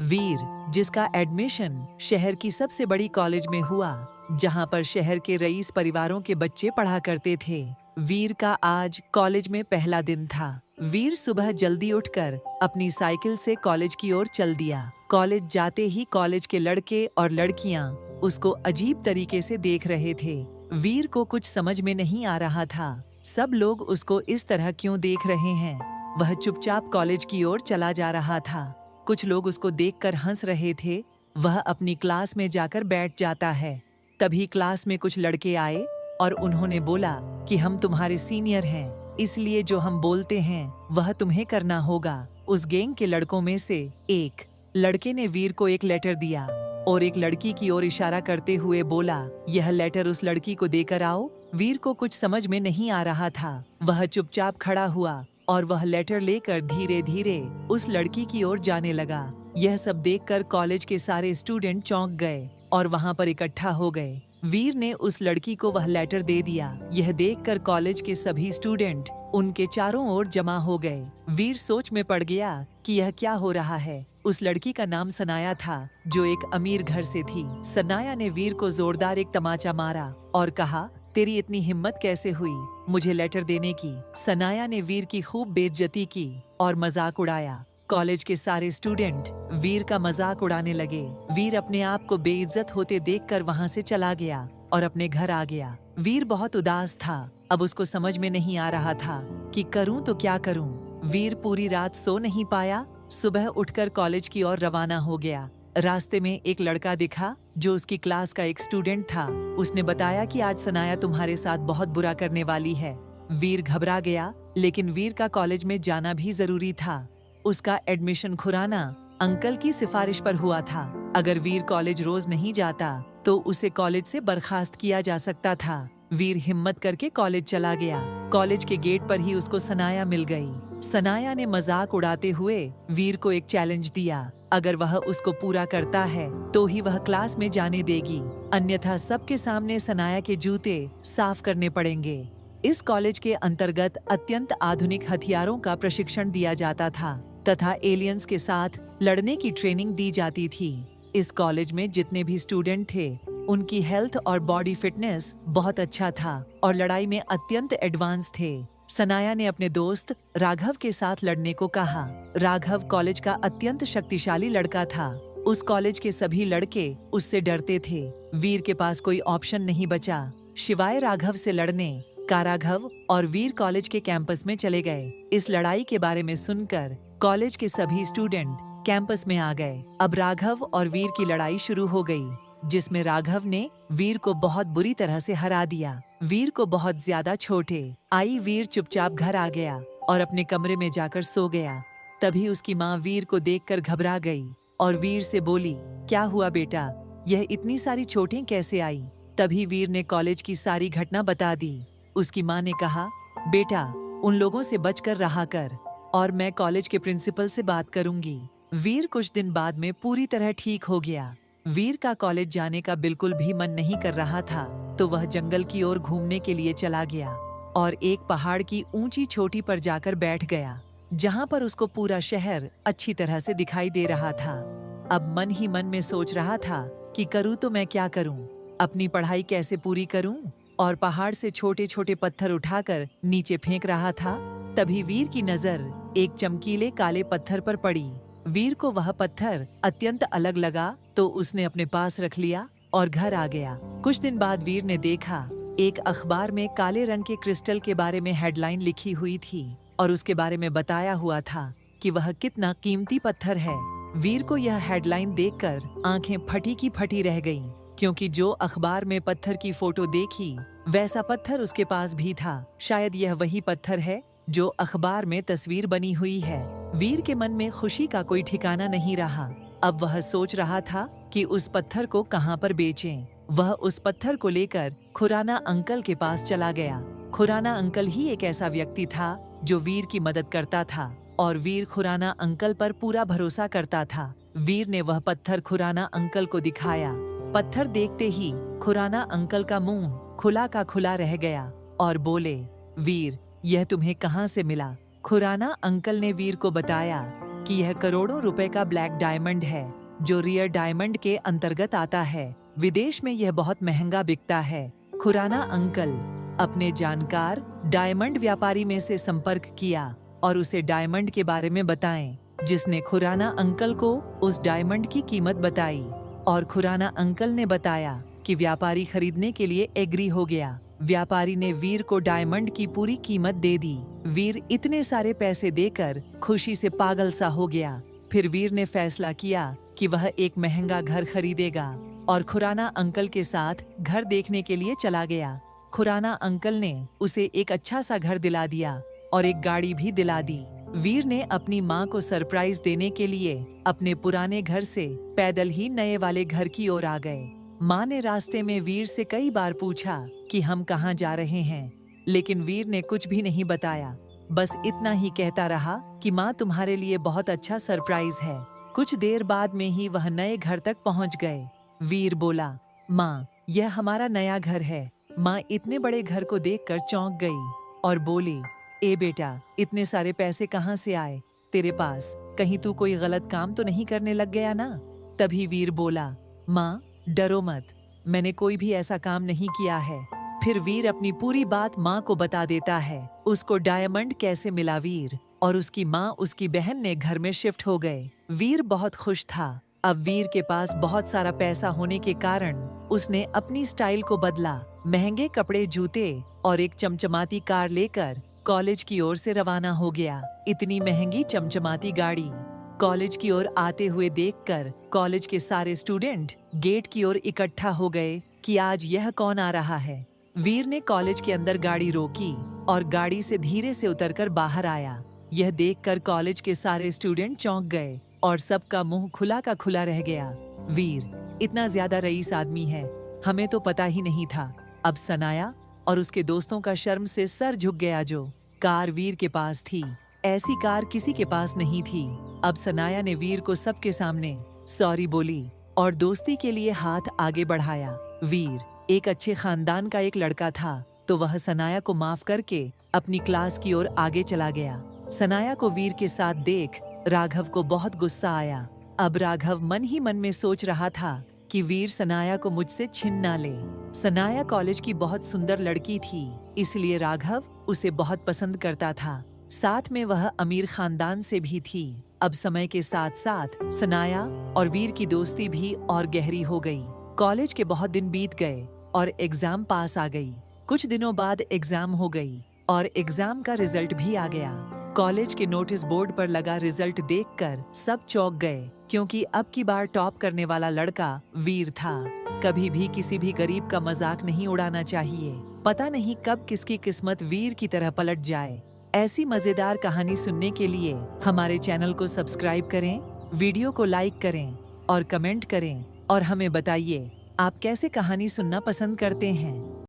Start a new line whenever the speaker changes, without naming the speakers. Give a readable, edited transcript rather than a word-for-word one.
वीर, जिसका एडमिशन शहर की सबसे बड़ी कॉलेज में हुआ, जहां पर शहर के रईस परिवारों के बच्चे पढ़ा करते थे। वीर का आज कॉलेज में पहला दिन था। वीर सुबह जल्दी उठकर अपनी साइकिल से कॉलेज की ओर चल दिया। कॉलेज जाते ही कॉलेज के लड़के और लड़कियां उसको अजीब तरीके से देख रहे थे। वीर को कुछ समझ में नहीं आ रहा था, सब लोग उसको इस तरह क्यों देख रहे हैं। वह चुपचाप कॉलेज की ओर चला जा रहा था। कुछ लोग उसको देखकर हंस रहे थे। वह अपनी क्लास में जाकर बैठ जाता है। तभी क्लास में कुछ लड़के आए और उन्होंने बोला कि हम तुम्हारे सीनियर हैं, इसलिए जो हम बोलते हैं वह तुम्हें करना होगा। उस गैंग के लड़कों में से एक लड़के ने वीर को एक लेटर दिया और एक लड़की की ओर इशारा करते हुए बोला, यह लेटर उस लड़की को देकर आओ। वीर को कुछ समझ में नहीं आ रहा था। वह चुपचाप खड़ा हुआ और वह लेटर लेकर धीरे धीरे उस लड़की की ओर जाने लगा। यह सब देखकर कॉलेज के सारे स्टूडेंट चौंक गए और वहां पर इकट्ठा हो गए। वीर ने उस लड़की को वह लेटर दे दिया। यह देखकर कॉलेज के सभी स्टूडेंट उनके चारों ओर जमा हो गए। वीर सोच में पड़ गया कि यह क्या हो रहा है। उस लड़की का नाम सनाया था, जो एक अमीर घर से थी। सनाया ने वीर को जोरदार एक तमाचा मारा और कहा, तेरी इतनी हिम्मत कैसे हुई मुझे लेटर देने की। सनाया ने वीर की खूब बेइज्जती की और मजाक उड़ाया। कॉलेज के सारे स्टूडेंट वीर का मजाक उड़ाने लगे। वीर अपने आप को बेइज्जत होते देखकर वहां से चला गया और अपने घर आ गया। वीर बहुत उदास था। अब उसको समझ में नहीं आ रहा था कि करूं तो क्या करूं। वीर पूरी रात सो नहीं पाया। सुबह उठकर कॉलेज की ओर रवाना हो गया। रास्ते में एक लड़का दिखा जो उसकी क्लास का एक स्टूडेंट था। उसने बताया कि आज सनाया तुम्हारे साथ बहुत बुरा करने वाली है। वीर घबरा गया, लेकिन वीर का कॉलेज में जाना भी जरूरी था। उसका एडमिशन खुराना अंकल की सिफारिश पर हुआ था। अगर वीर कॉलेज रोज नहीं जाता तो उसे कॉलेज से बर्खास्त किया जा सकता था। वीर हिम्मत करके कॉलेज चला गया। कॉलेज के गेट पर ही उसको सनाया मिल गई। सनाया ने मजाक उड़ाते हुए वीर को एक चैलेंज दिया। अगर वह उसको पूरा करता है तो ही वह क्लास में जाने देगी, अन्यथा सबके सामने सनाया के जूते साफ करने पड़ेंगे। इस कॉलेज के अंतर्गत अत्यंत आधुनिक हथियारों का प्रशिक्षण दिया जाता था तथा एलियंस के साथ लड़ने की ट्रेनिंग दी जाती थी। इस कॉलेज में जितने भी स्टूडेंट थे उनकी हेल्थ और बॉडी फिटनेस बहुत अच्छा था और लड़ाई में अत्यंत एडवांस थे। सनाया ने अपने दोस्त राघव के साथ लड़ने को कहा। राघव कॉलेज का अत्यंत शक्तिशाली लड़का था। उस कॉलेज के सभी लड़के उससे डरते थे। वीर के पास कोई ऑप्शन नहीं बचा शिवाय राघव से लड़ने का। राघव और वीर कॉलेज के कैंपस में चले गए। इस लड़ाई के बारे में सुनकर कॉलेज के सभी स्टूडेंट कैंपस में आ गए। अब राघव और वीर की लड़ाई शुरू हो गई, जिसमें राघव ने वीर को बहुत बुरी तरह से हरा दिया। वीर को बहुत ज्यादा चोटें आई। वीर चुपचाप घर आ गया और अपने कमरे में जाकर सो गया। तभी उसकी माँ वीर को देखकर घबरा गई और वीर से बोली, क्या हुआ बेटा, यह इतनी सारी चोटें कैसे आई। तभी वीर ने कॉलेज की सारी घटना बता दी। उसकी माँ ने कहा, बेटा उन लोगों से बचकर रहा कर और मैं कॉलेज के प्रिंसिपल से बात करूंगी। वीर कुछ दिन बाद में पूरी तरह ठीक हो गया। वीर का कॉलेज जाने का बिल्कुल भी मन नहीं कर रहा था, तो वह जंगल की ओर घूमने के लिए चला गया और एक पहाड़ की ऊंची चोटी पर जाकर बैठ गया, जहां पर उसको पूरा शहर अच्छी तरह से दिखाई दे रहा था। अब मन ही मन में सोच रहा था कि करूँ तो मैं क्या करूँ, अपनी पढ़ाई कैसे पूरी करूँ, और पहाड़ से छोटे छोटे पत्थर उठाकर नीचे फेंक रहा था। तभी वीर की नजर एक चमकीले काले पत्थर पर पड़ी। वीर को वह पत्थर अत्यंत अलग लगा, तो उसने अपने पास रख लिया और घर आ गया। कुछ दिन बाद वीर ने देखा एक अखबार में काले रंग के क्रिस्टल के बारे में हेडलाइन लिखी हुई थी और उसके बारे में बताया हुआ था कि वह कितना कीमती पत्थर है। वीर को यह हेडलाइन देखकर आंखें फटी की फटी रह गईं, क्योंकि जो अखबार में पत्थर की फोटो देखी वैसा पत्थर उसके पास भी था। शायद यह वही पत्थर है जो अखबार में तस्वीर बनी हुई है। वीर के मन में खुशी का कोई ठिकाना नहीं रहा। अब वह सोच रहा था कि उस पत्थर को कहां पर बेचें। वह उस पत्थर को लेकर खुराना अंकल के पास चला गया। खुराना अंकल ही एक ऐसा व्यक्ति था जो वीर की मदद करता था और वीर खुराना अंकल पर पूरा भरोसा करता था। वीर ने वह पत्थर खुराना अंकल को दिखाया। पत्थर देखते ही खुराना अंकल का मुंह खुला का खुला रह गया और बोले, वीर यह तुम्हें कहां से मिला। खुराना अंकल ने वीर को बताया कि यह करोड़ों रुपए का ब्लैक डायमंड है जो रियर डायमंड के अंतर्गत आता है। विदेश में यह बहुत महंगा बिकता है। खुराना अंकल अपने जानकार डायमंड व्यापारी में से संपर्क किया और उसे डायमंड के बारे में बताएं, जिसने खुराना अंकल को उस डायमंड की कीमत बताई और खुराना अंकल ने बताया कि व्यापारी खरीदने के लिए एग्री हो गया। व्यापारी ने वीर को डायमंड की पूरी कीमत दे दी। वीर इतने सारे पैसे देकर खुशी से पागल सा हो गया। फिर वीर ने फैसला किया कि वह एक महंगा घर खरीदेगा और खुराना अंकल के साथ घर देखने के लिए चला गया। खुराना अंकल ने उसे एक अच्छा सा घर दिला दिया और एक गाड़ी भी दिला दी। वीर ने अपनी माँ को सरप्राइज देने के लिए अपने पुराने घर से पैदल ही नए वाले घर की ओर आ गए। माँ ने रास्ते में वीर से कई बार पूछा कि हम कहाँ जा रहे हैं, लेकिन वीर ने कुछ भी नहीं बताया। बस इतना ही कहता रहा कि माँ तुम्हारे लिए बहुत अच्छा सरप्राइज है। कुछ देर बाद में ही वह नए घर तक पहुँच गए। वीर बोला, माँ यह हमारा नया घर है। माँ इतने बड़े घर को देखकर चौंक गई और बोली, ए बेटा, इतने सारे पैसे कहाँ से आए तेरे पास? कहीं तू कोई गलत काम तो नहीं करने लग गया ना? तभी वीर बोला, माँ डरो मत, मैंने कोई भी ऐसा काम नहीं किया है। फिर वीर अपनी पूरी बात माँ को बता देता है। उसको डायमंड कैसे मिला वीर और उसकी माँ उसकी बहन ने घर में शिफ्ट हो गए। वीर बहुत खुश था। अब वीर के पास बहुत सारा पैसा होने के कारण उसने अपनी स्टाइल को बदला। महंगे कपड़े, जूते और एक चमचमाती कार लेकर कॉलेज की ओर से रवाना हो गया। इतनी महंगी चमचमाती गाड़ी कॉलेज की ओर आते हुए देखकर कॉलेज के सारे स्टूडेंट गेट की ओर इकट्ठा हो गए कि आज यह कौन आ रहा है। वीर ने कॉलेज के अंदर गाड़ी रोकी और गाड़ी से धीरे से उतरकर बाहर आया। यह देखकर कॉलेज के सारे स्टूडेंट चौंक गए और सबका मुंह खुला का खुला रह गया। वीर इतना ज्यादा रईस आदमी है, हमें तो पता ही नहीं था। अब सनाया और उसके दोस्तों का शर्म से सर झुक गया। जो कार वीर के पास थी, ऐसी कार किसी के पास नहीं थी। अब सनाया ने वीर को सबके सामने सॉरी बोली और दोस्ती के लिए हाथ आगे बढ़ाया। वीर एक अच्छे खानदान का एक लड़का था, तो वह सनाया को माफ करके अपनी क्लास की ओर आगे चला गया। सनाया को वीर के साथ देख राघव को बहुत गुस्सा आया। अब राघव मन ही मन में सोच रहा था कि वीर सनाया को मुझसे छिन ना ले। सनाया कॉलेज की बहुत सुंदर लड़की थी, इसलिए राघव उसे बहुत पसंद करता था। साथ में वह अमीर खानदान से भी थी। अब समय के साथ साथ सनाया और वीर की दोस्ती भी और गहरी हो गई। कॉलेज के बहुत दिन बीत गए और एग्जाम पास आ गई। कुछ दिनों बाद एग्जाम हो गई और एग्जाम का रिजल्ट भी आ गया। कॉलेज के नोटिस बोर्ड पर लगा रिजल्ट देखकर सब चौंक गए, क्योंकि अब की बार टॉप करने वाला लड़का वीर था। कभी भी किसी भी गरीब का मजाक नहीं उड़ाना चाहिए। पता नहीं कब किसकी किस्मत वीर की तरह पलट जाए। ऐसी मजेदार कहानी सुनने के लिए हमारे चैनल को सब्सक्राइब करें, वीडियो को लाइक करें और कमेंट करें और हमें बताइए आप कैसे कहानी सुनना पसंद करते हैं।